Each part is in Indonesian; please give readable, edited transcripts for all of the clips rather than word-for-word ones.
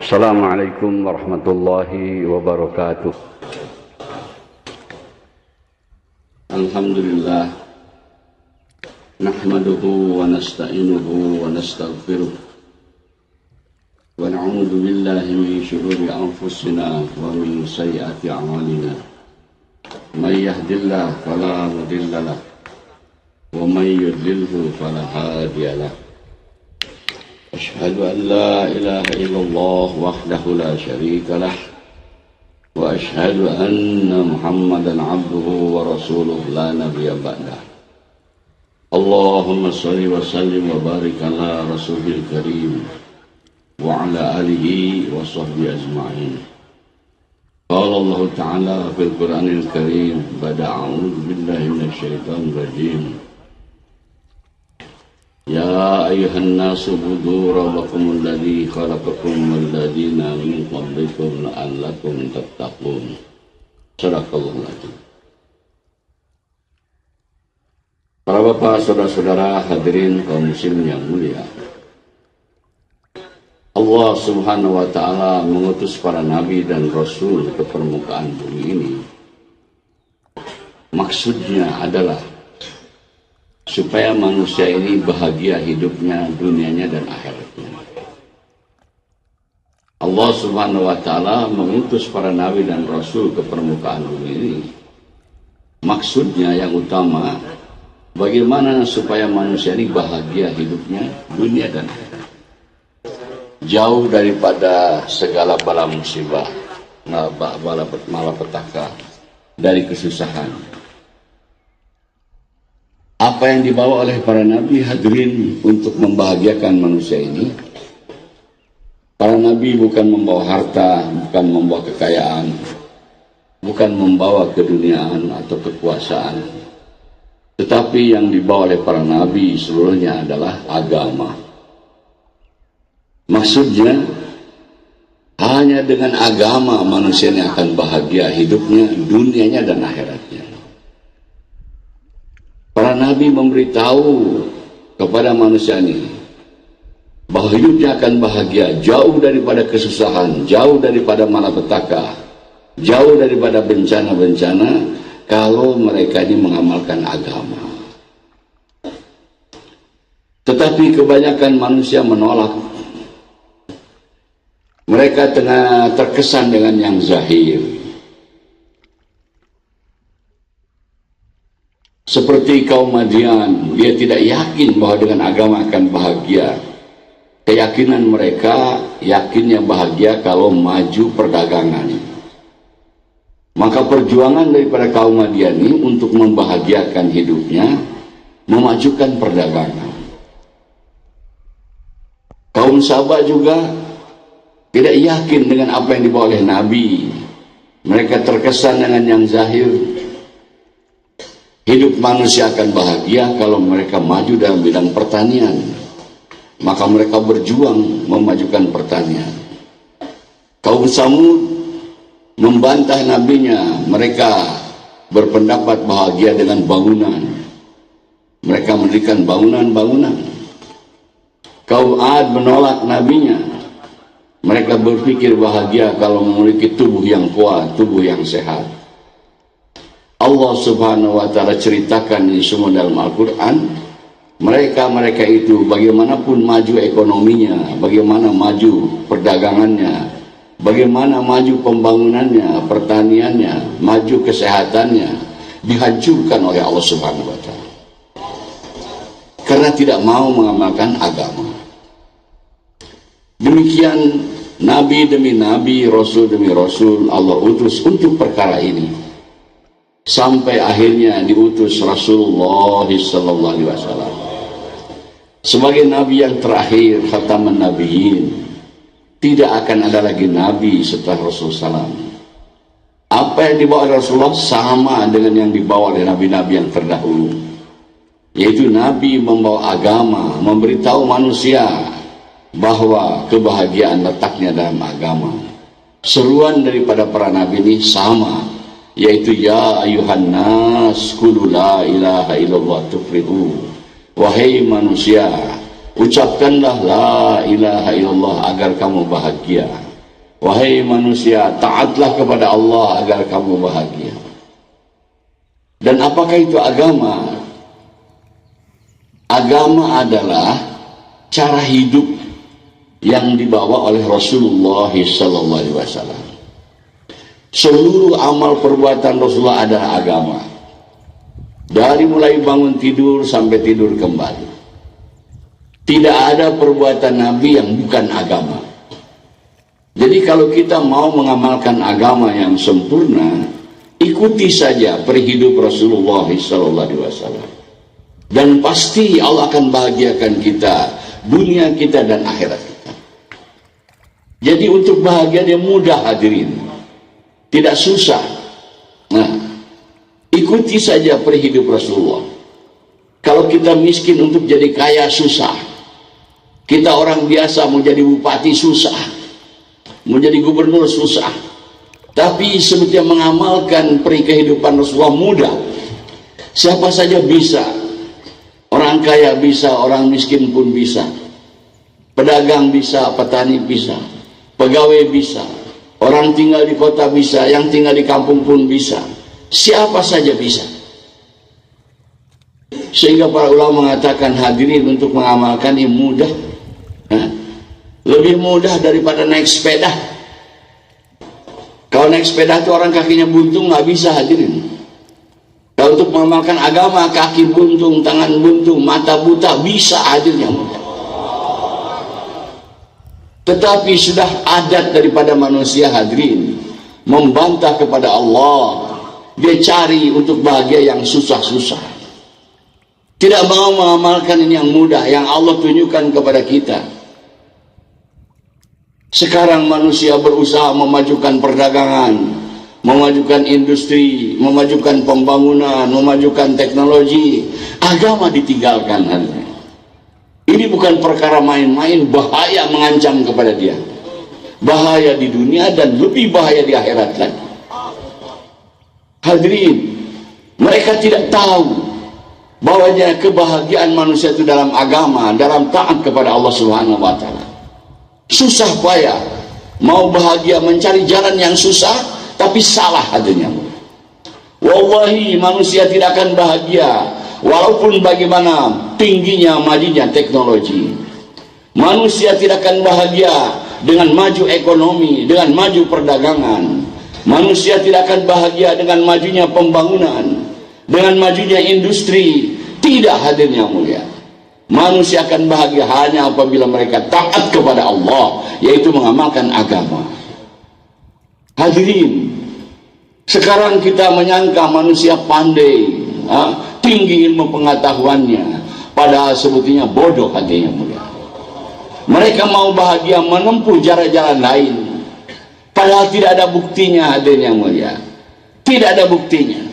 Assalamualaikum warahmatullahi wabarakatuh. Alhamdulillah, nahmaduhu wa nasta'inuhu wa nastaghfiruh wa na'udzu billahi min syururi anfusina wa min sayyiati a'malina. May yahdihillahu fala mudilla lahu wa may yudlilhu fala hadiya lahu. Asyhadu an la ilaha illallah wahdahu la syarika lah wa asyhadu anna Muhammadan abduhu wa rasuluh la nabiyya ba'dah. Allahumma shalli wa sallim wa barik ala rasulil karim wa ala alihi wa sahbihi ajma'in. Qala Allah ta'ala fil Qur'anil Karim ba'da a'udzu billahi minasy syaithanir rajim. Ya ayuhan nasu budu rabbakum alladhi khalaqakum walladhina min qablikum la'allakum tattaqun. Shadaqallahul adzim. Para bapak, saudara-saudara, hadirin kaum muslimin yang mulia, Allah subhanahu wa ta'ala mengutus para nabi dan rasul ke permukaan bumi ini. Maksudnya adalah supaya manusia ini bahagia hidupnya, dunianya dan akhiratnya. Allah subhanahu wa ta'ala mengutus para nabi dan rasul ke permukaan bumi ini. Maksudnya yang utama, bagaimana supaya manusia ini bahagia hidupnya, dunia dan akhirat. Jauh daripada segala bala musibah, malapetaka, dari kesusahan. Apa yang dibawa oleh para nabi, hadirin, untuk membahagiakan manusia ini? Para nabi bukan membawa harta, bukan membawa kekayaan, bukan membawa keduniaan atau kekuasaan. Tetapi yang dibawa oleh para nabi seluruhnya adalah agama. Maksudnya, hanya dengan agama manusia ini akan bahagia hidupnya, dunianya dan akhiratnya. Para nabi memberitahu kepada manusia ini bahwa hidupnya akan bahagia, jauh daripada kesusahan, jauh daripada malapetaka, jauh daripada bencana-bencana kalau mereka ini mengamalkan agama. Tetapi kebanyakan manusia menolak. Mereka tengah terkesan dengan yang zahir. Seperti kaum Madian, dia tidak yakin bahwa dengan agama akan bahagia. Keyakinan mereka, yakinnya bahagia kalau maju perdagangan. Maka perjuangan daripada kaum Madian ini untuk membahagiakan hidupnya, memajukan perdagangan. Kaum Sabah juga tidak yakin dengan apa yang dibawa oleh Nabi. Mereka terkesan dengan yang zahir. Hidup manusia akan bahagia kalau mereka maju dalam bidang pertanian. Maka mereka berjuang memajukan pertanian. Kaum Samud membantah nabinya. Mereka berpendapat bahagia dengan bangunan. Mereka mendirikan bangunan-bangunan. Kaum Ad menolak nabinya. Mereka berpikir bahagia kalau memiliki tubuh yang kuat, tubuh yang sehat. Allah subhanahu wa ta'ala ceritakan ini semua dalam Al-Quran. Mereka itu bagaimanapun maju ekonominya, bagaimana maju perdagangannya, bagaimana maju pembangunannya, pertaniannya, maju kesehatannya, dihancurkan oleh Allah subhanahu wa ta'ala karena tidak mau mengamalkan agama. Demikian nabi demi nabi, rasul demi rasul Allah utus untuk perkara ini. Sampai akhirnya diutus Rasulullah sallallahu alaihi wasallam sebagai nabi yang terakhir, khataman nabiyyin. Tidak akan ada lagi nabi setelah Rasulullah SAW. Apa yang dibawa oleh Rasulullah sama dengan yang dibawa oleh nabi-nabi yang terdahulu, yaitu nabi membawa agama, memberitahu manusia bahwa kebahagiaan letaknya dalam agama. Seruan daripada para nabi ini sama, yaitu ya ayuhan nas qulu la ilaha illallah tuflihu. Wahai manusia, ucapkanlah la ilaha illallah agar kamu bahagia. Wahai manusia, taatlah kepada Allah agar kamu bahagia. Dan apakah itu agama? Agama adalah cara hidup yang dibawa oleh Rasulullah SAW. Seluruh amal perbuatan Rasulullah adalah agama. Dari mulai bangun tidur sampai tidur kembali. Tidak ada perbuatan Nabi yang bukan agama. Jadi kalau kita mau mengamalkan agama yang sempurna, ikuti saja perihidup Rasulullah SAW. Dan pasti Allah akan bahagiakan kita, dunia kita dan akhirat kita. Jadi untuk bahagia dia mudah, hadirin. Tidak susah. Nah, ikuti saja perihidup Rasulullah. Kalau kita miskin untuk jadi kaya susah. Kita orang biasa mau jadi bupati susah. Mau jadi gubernur susah. Tapi sebetulnya mengamalkan peri kehidupan Rasulullah mudah. Siapa saja bisa. Orang kaya bisa, orang miskin pun bisa. Pedagang bisa, petani bisa. Pegawai bisa. Orang tinggal di kota bisa, yang tinggal di kampung pun bisa. Siapa saja bisa. Sehingga para ulama mengatakan, hadirin, untuk mengamalkan ini mudah. Lebih mudah daripada naik sepeda. Kalau naik sepeda itu orang kakinya buntung, nggak bisa, hadirin. Kalau untuk mengamalkan agama, kaki buntung, tangan buntung, mata buta, bisa, hadirin. Tetapi sudah adat daripada manusia, hadirin, membantah kepada Allah. Dia cari untuk bahagia yang susah-susah. Tidak mau mengamalkan ini yang mudah, yang Allah tunjukkan kepada kita. Sekarang manusia berusaha memajukan perdagangan, memajukan industri, memajukan pembangunan, memajukan teknologi. Agama ditinggalkan. Ini bukan perkara main-main, bahaya mengancam kepada dia. Bahaya di dunia dan lebih bahaya di akhirat lagi. Hadirin, mereka tidak tahu bahwanya kebahagiaan manusia itu dalam agama, dalam taat kepada Allah Subhanahu wa taala. Susah payah mau bahagia, mencari jalan yang susah tapi salah adanya. Wallahi manusia tidak akan bahagia walaupun bagaimana tingginya majunya teknologi. Manusia tidak akan bahagia dengan maju ekonomi, dengan maju perdagangan. Manusia tidak akan bahagia dengan majunya pembangunan, dengan majunya industri. Tidak, hadirnya mulia. Manusia akan bahagia hanya apabila mereka taat kepada Allah, yaitu mengamalkan agama. Hadirin, sekarang kita menyangka manusia pandai, tinggi ilmu pengetahuannya, padahal sebetulnya bodoh, hatinya mulia. Mereka mau bahagia menempuh jalan-jalan lain, padahal tidak ada buktinya, hadirin yang mulia. Tidak ada buktinya.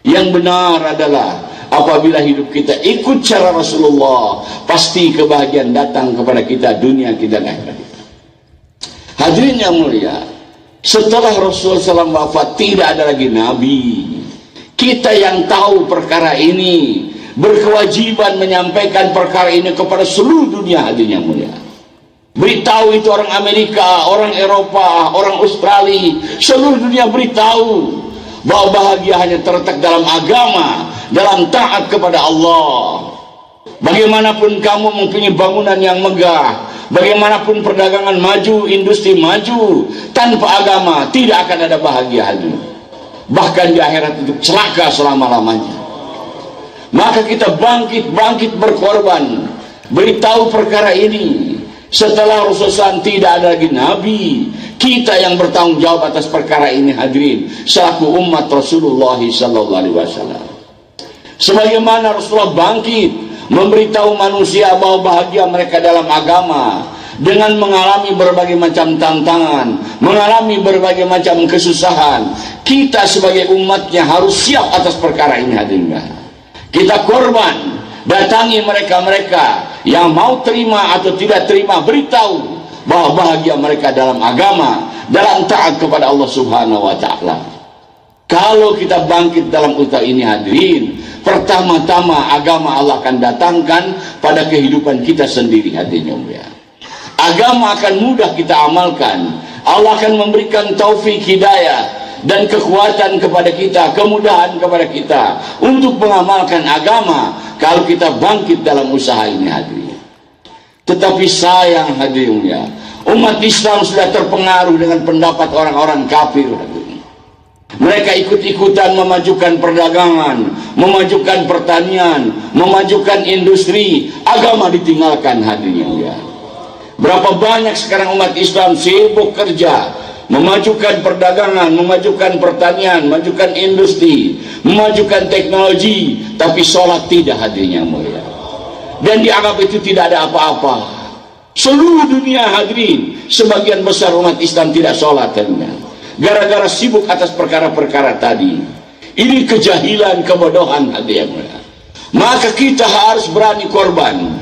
Yang benar adalah apabila hidup kita ikut cara Rasulullah, pasti kebahagiaan datang kepada kita, dunia kita dan akhirat kita. Hadirin yang mulia, setelah Rasulullah SAW wafat, tidak ada lagi Nabi. Kita yang tahu perkara ini berkewajiban menyampaikan perkara ini kepada seluruh dunia, hadirin yang mulia. Beritahu itu orang Amerika, orang Eropa, orang Australia, seluruh dunia beritahu bahwa bahagia hanya terletak dalam agama, dalam taat kepada Allah. Bagaimanapun kamu mempunyai bangunan yang megah, bagaimanapun perdagangan maju, industri maju, tanpa agama tidak akan ada bahagia lagi. Bahkan di akhirat itu celaka selama-lamanya. Maka kita bangkit berkorban, beritahu perkara ini. Setelah Rasulullah tidak ada lagi Nabi, kita yang bertanggung jawab atas perkara ini, hadirin, selaku umat Rasulullah SAW. Sebagaimana Rasulullah bangkit memberitahu manusia bahwa bahagia mereka dalam agama dengan mengalami berbagai macam tantangan, mengalami berbagai macam kesusahan, kita sebagai umatnya harus siap atas perkara ini, hadirin. Kita korban, datangi mereka-mereka yang mau terima atau tidak terima, beritahu bahwa bahagia mereka dalam agama, dalam taat kepada Allah Subhanahu wa taala. Kalau kita bangkit dalam usaha ini, hadirin, pertama-tama agama Allah akan datangkan pada kehidupan kita sendiri, hadirin. Agama akan mudah kita amalkan Allah akan memberikan taufik hidayah dan kekuatan kepada kita, kemudahan kepada kita untuk mengamalkan agama kalau kita bangkit dalam usaha ini, hadirin. Tetapi sayang, hadirin ya, umat Islam sudah terpengaruh dengan pendapat orang-orang kafir, hadirin. Mereka ikut-ikutan memajukan perdagangan, memajukan pertanian, memajukan industri. Agama ditinggalkan, hadirin ya. Berapa banyak sekarang umat Islam sibuk kerja, memajukan perdagangan, memajukan pertanian, memajukan industri, memajukan teknologi, tapi sholat tidak, hadirin yang mulia. Dan dianggap itu tidak ada apa-apa. Seluruh dunia, hadirin, sebagian besar umat Islam tidak sholat, hadirin, gara-gara sibuk atas perkara-perkara tadi. Ini kejahilan, kebodohan, hadirin. Maka kita harus berani korban,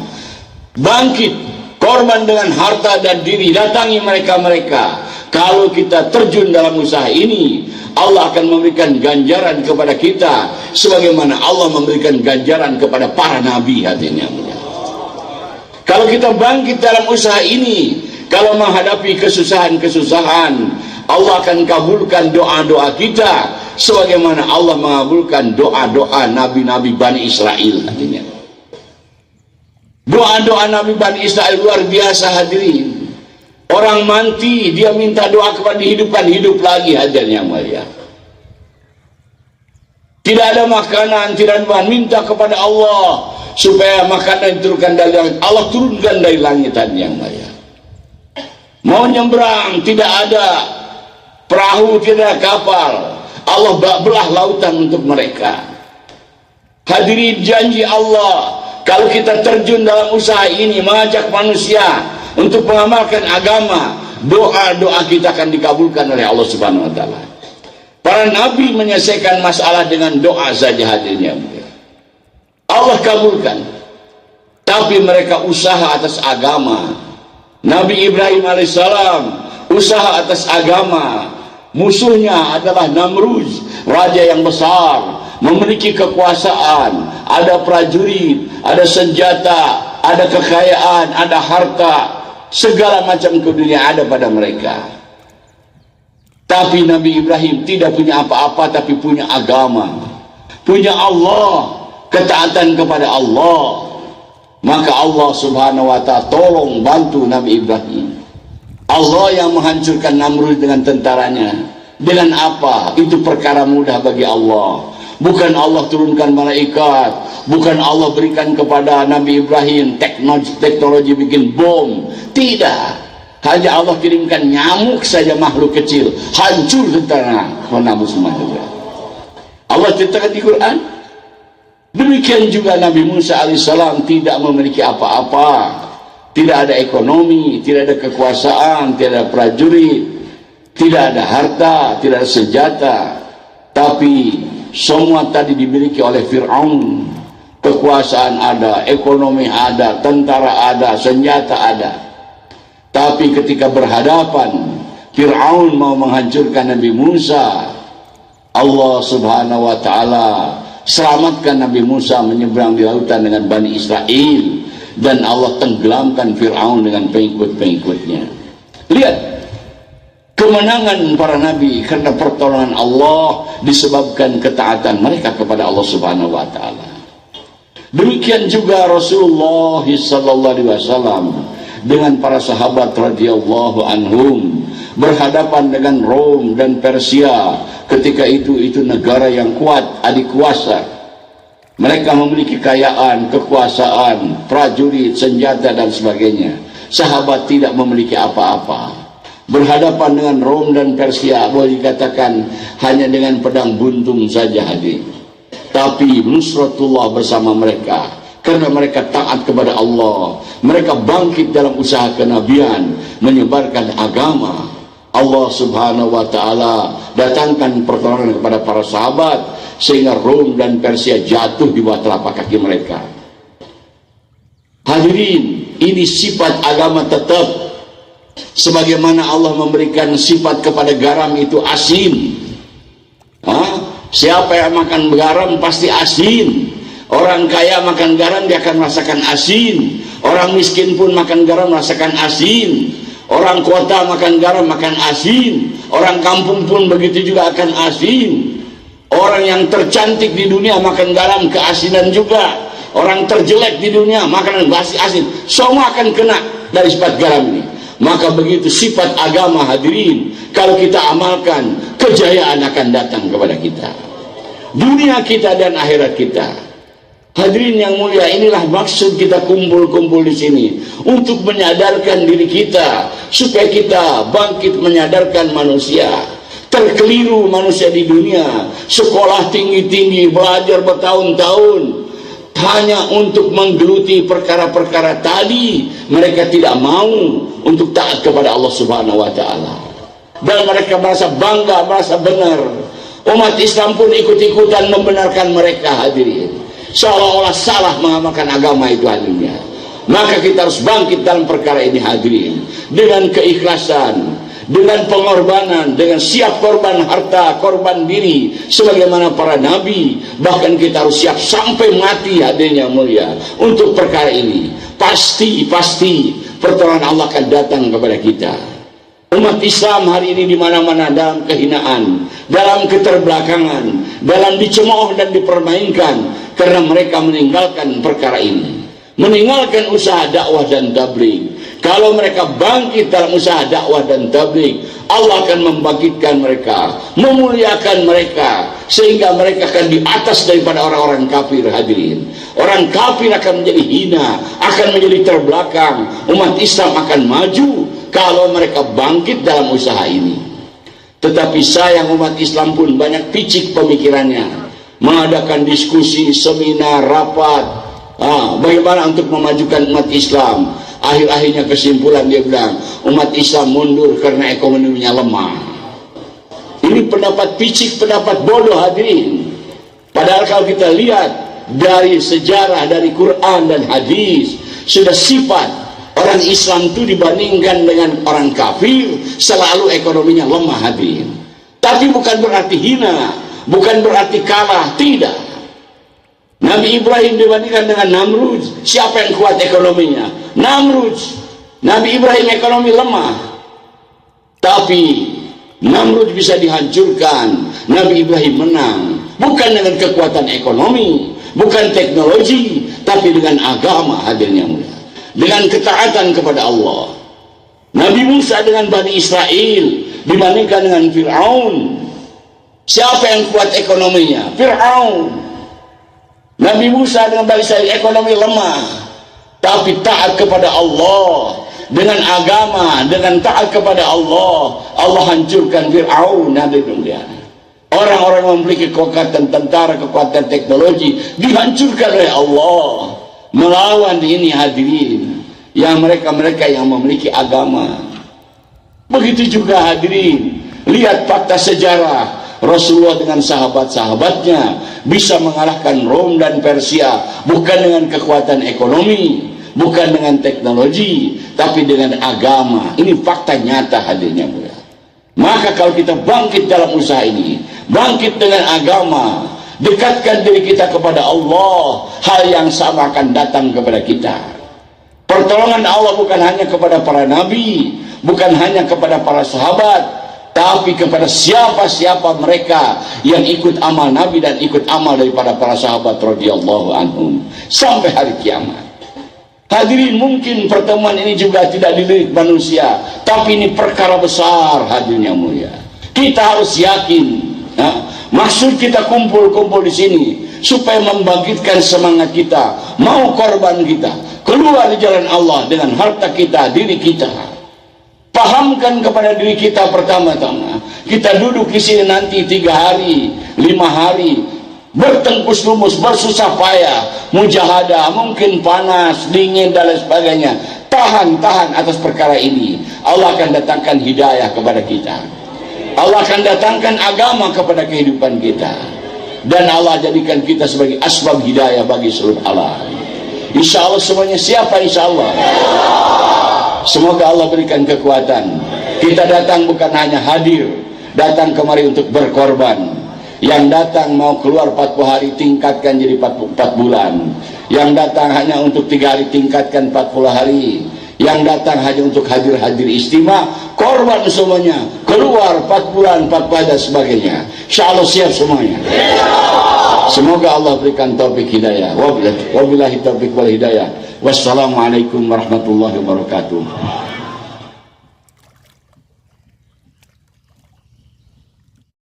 bangkit, korban dengan harta dan diri, datangi mereka-mereka. Kalau kita terjun dalam usaha ini, Allah akan memberikan ganjaran kepada kita sebagaimana Allah memberikan ganjaran kepada para nabi, hadirin yang mulia. Kalau kita bangkit dalam usaha ini, kalau menghadapi kesusahan-kesusahan, Allah akan kabulkan doa-doa kita sebagaimana Allah mengabulkan doa-doa nabi-nabi Bani Israel, hadirin. Doa-doa Nabi Bani Israel luar biasa, hadirin. Orang mati, dia minta doa kepada dihidupkan, hidup lagi, hadirin yang mulia. Tidak ada makanan, tidak ada bahan, minta kepada Allah supaya makanan diturunkan dari langit. Allah turunkan dari langit, hadirin yang mulia. Mau nyebrang, tidak ada perahu, tidak ada kapal, Allah belah lautan untuk mereka. Hadirin, janji Allah, kalau kita terjun dalam usaha ini, mengajak manusia untuk mengamalkan agama, doa-doa kita akan dikabulkan oleh Allah Subhanahu wa Ta'ala. Para nabi menyelesaikan masalah dengan doa saja, hadirnya. Allah kabulkan. Tapi mereka usaha atas agama. Nabi Ibrahim alaihissalam usaha atas agama. Musuhnya adalah Namrud, raja yang besar, memiliki kekuasaan, ada prajurit, ada senjata, ada kekayaan, ada harta, segala macam dunia ada pada mereka. Tapi Nabi Ibrahim tidak punya apa-apa, tapi punya agama, punya Allah, ketaatan kepada Allah. Maka Allah Subhanahu wa Ta'ala tolong bantu Nabi Ibrahim. Allah yang menghancurkan Namrud dengan tentaranya. Dengan apa? Itu perkara mudah bagi Allah. Bukan Allah turunkan malaikat, bukan Allah berikan kepada Nabi Ibrahim teknologi bikin bom. Tidak. Hanya Allah kirimkan nyamuk saja, makhluk kecil, hancur tentara Nabi semua. Allah ceritakan di Quran. Demikian juga Nabi Musa alaihissalam tidak memiliki apa-apa. Tidak ada ekonomi, tidak ada kekuasaan, tidak ada prajurit, tidak ada harta, tidak ada senjata. Tapi semua tadi dimiliki oleh Fir'aun. Kekuasaan ada, ekonomi ada, tentara ada, senjata ada. Tapi ketika berhadapan, Fir'aun mau menghancurkan Nabi Musa, Allah Subhanahu wa Ta'ala selamatkan Nabi Musa menyeberang di lautan dengan Bani Israel. Dan Allah tenggelamkan Fir'aun dengan pengikut-pengikutnya. Lihat kemenangan para nabi karena pertolongan Allah disebabkan ketaatan mereka kepada Allah Subhanahu wa Ta'ala. Demikian juga Rasulullah sallallahu alaihi wasallam dengan para sahabat radhiyallahu anhum berhadapan dengan Rom dan Persia. Ketika itu negara yang kuat, adik kuasa. Mereka memiliki kekayaan, kekuasaan, prajurit, senjata dan sebagainya. Sahabat tidak memiliki apa-apa. Berhadapan dengan Rom dan Persia, boleh dikatakan hanya dengan pedang buntung saja, hadir. Tapi nusratullah bersama mereka. Karena mereka taat kepada Allah. Mereka bangkit dalam usaha kenabian, menyebarkan agama. Allah Subhanahu wa Ta'ala datangkan pertolongan kepada para sahabat sehingga Rom dan Persia jatuh di bawah telapak kaki mereka. Hadirin, ini sifat agama tetap. Sebagaimana Allah memberikan sifat kepada garam itu asin. Siapa yang makan garam pasti asin. Orang kaya makan garam dia akan merasakan asin. Orang miskin pun makan garam merasakan asin. Orang kota makan garam, makan asin. Orang kampung pun begitu juga akan asin. Orang yang tercantik di dunia makan garam, keasinan juga. Orang terjelek di dunia makanan asin. Semua akan kena dari sifat garam ini. Maka begitu sifat agama hadirin, kalau kita amalkan, kejayaan akan datang kepada kita, dunia kita dan akhirat kita. Hadirin yang mulia, inilah maksud kita kumpul-kumpul di sini, untuk menyadarkan diri kita supaya kita bangkit menyadarkan manusia. Terkeliru manusia di dunia, sekolah tinggi-tinggi, belajar bertahun-tahun hanya untuk menggeluti perkara-perkara tadi. Mereka tidak mau untuk taat kepada Allah Subhanahu wa taala. Dan mereka merasa bangga, merasa benar. Umat Islam pun ikut-ikutan membenarkan mereka, hadirin. Seolah-olah salah mengamalkan agama itu, hadirin. Maka kita harus bangkit dalam perkara ini, hadirin, dengan keikhlasan, dengan pengorbanan, dengan siap korban harta, korban diri sebagaimana para nabi. Bahkan kita harus siap sampai mati, hadirin yang mulia, untuk perkara ini. Pasti pertolongan Allah akan datang kepada kita. Umat Islam hari ini di mana-mana dalam kehinaan, dalam keterbelakangan, dalam dicemooh dan dipermainkan karena mereka meninggalkan perkara ini, meninggalkan usaha dakwah dan tabligh. Kalau mereka bangkit dalam usaha dakwah dan tabligh, Allah akan membangkitkan mereka, memuliakan mereka, sehingga mereka akan di atas daripada orang-orang kafir, hadirin. Orang kafir akan menjadi hina, akan menjadi terbelakang. Umat Islam akan maju kalau mereka bangkit dalam usaha ini. Tetapi sayang, umat Islam pun banyak picik pemikirannya, mengadakan diskusi, seminar, rapat, bagaimana untuk memajukan umat Islam. Akhir-akhirnya kesimpulan dia bilang, umat Islam mundur karena ekonominya lemah. Ini pendapat picik, pendapat bodoh, hadirin. Padahal kalau kita lihat dari sejarah, dari Quran dan hadis, sudah sifat orang Islam itu dibandingkan dengan orang kafir selalu ekonominya lemah, hadirin. Tapi bukan berarti hina, bukan berarti kalah, tidak. Nabi Ibrahim dibandingkan dengan Namrud, siapa yang kuat ekonominya? Namrud. Nabi Ibrahim ekonomi lemah, tapi Namrud bisa dihancurkan, Nabi Ibrahim menang. Bukan dengan kekuatan ekonomi, bukan teknologi, tapi dengan agama, hadirin yang mulia, dengan ketaatan kepada Allah. Nabi Musa dengan Bani Israel dibandingkan dengan Fir'aun, siapa yang kuat ekonominya? Fir'aun. Nabi Musa dengan Bani Israel ekonomi lemah, tapi taat kepada Allah, dengan agama, dengan taat kepada Allah, Allah hancurkan Fir'aun. Orang-orang yang memiliki kekuatan tentara, kekuatan teknologi dihancurkan oleh Allah. Melawan ini, hadirin, yang mereka-mereka yang memiliki agama. Begitu juga, hadirin, lihat fakta sejarah. Rasulullah dengan sahabat-sahabatnya bisa mengalahkan Rom dan Persia, bukan dengan kekuatan ekonomi, bukan dengan teknologi, tapi dengan agama. Ini fakta nyata, hadirnya. Maka kalau kita bangkit dalam usaha ini, bangkit dengan agama, dekatkan diri kita kepada Allah, hal yang sama akan datang kepada kita. Pertolongan Allah bukan hanya kepada para nabi, bukan hanya kepada para sahabat, tapi kepada siapa-siapa mereka yang ikut amal Nabi dan ikut amal daripada para sahabat radhiyallahu anhum sampai hari kiamat. Hadirin, mungkin pertemuan ini juga tidak dilihat manusia, tapi ini perkara besar, hadirin yang mulia. Kita harus yakin, maksud kita kumpul-kumpul di sini supaya membangkitkan semangat kita, mau korban kita, keluar di jalan Allah dengan harta kita, diri kita. Pahamkan kepada diri kita pertama-tama. Kita duduk di sini nanti 3 hari, 5 hari, bertengkus lumus, bersusah payah, mujahadah, mungkin panas, dingin dan lain sebagainya. Tahan atas perkara ini. Allah akan datangkan hidayah kepada kita. Allah akan datangkan agama kepada kehidupan kita. Dan Allah jadikan kita sebagai asbab hidayah bagi seluruh alam. Insya Allah semuanya siapa? Insya Allah. Semoga Allah berikan kekuatan. Kita datang bukan hanya hadir, datang kemari untuk berkorban. Yang datang mau keluar 40 hari, tingkatkan jadi 4 bulan. Yang datang hanya untuk 3 hari, tingkatkan 40 hari. Yang datang hanya untuk hadir-hadir istimewa, korban semuanya, keluar 4 bulan 4 pada sebagainya. Insyaallah siap semuanya. Semoga Allah berikan taufik hidayah. Wabillahi taufik wal hidayah. Wassalamualaikum warahmatullahi wabarakatuh.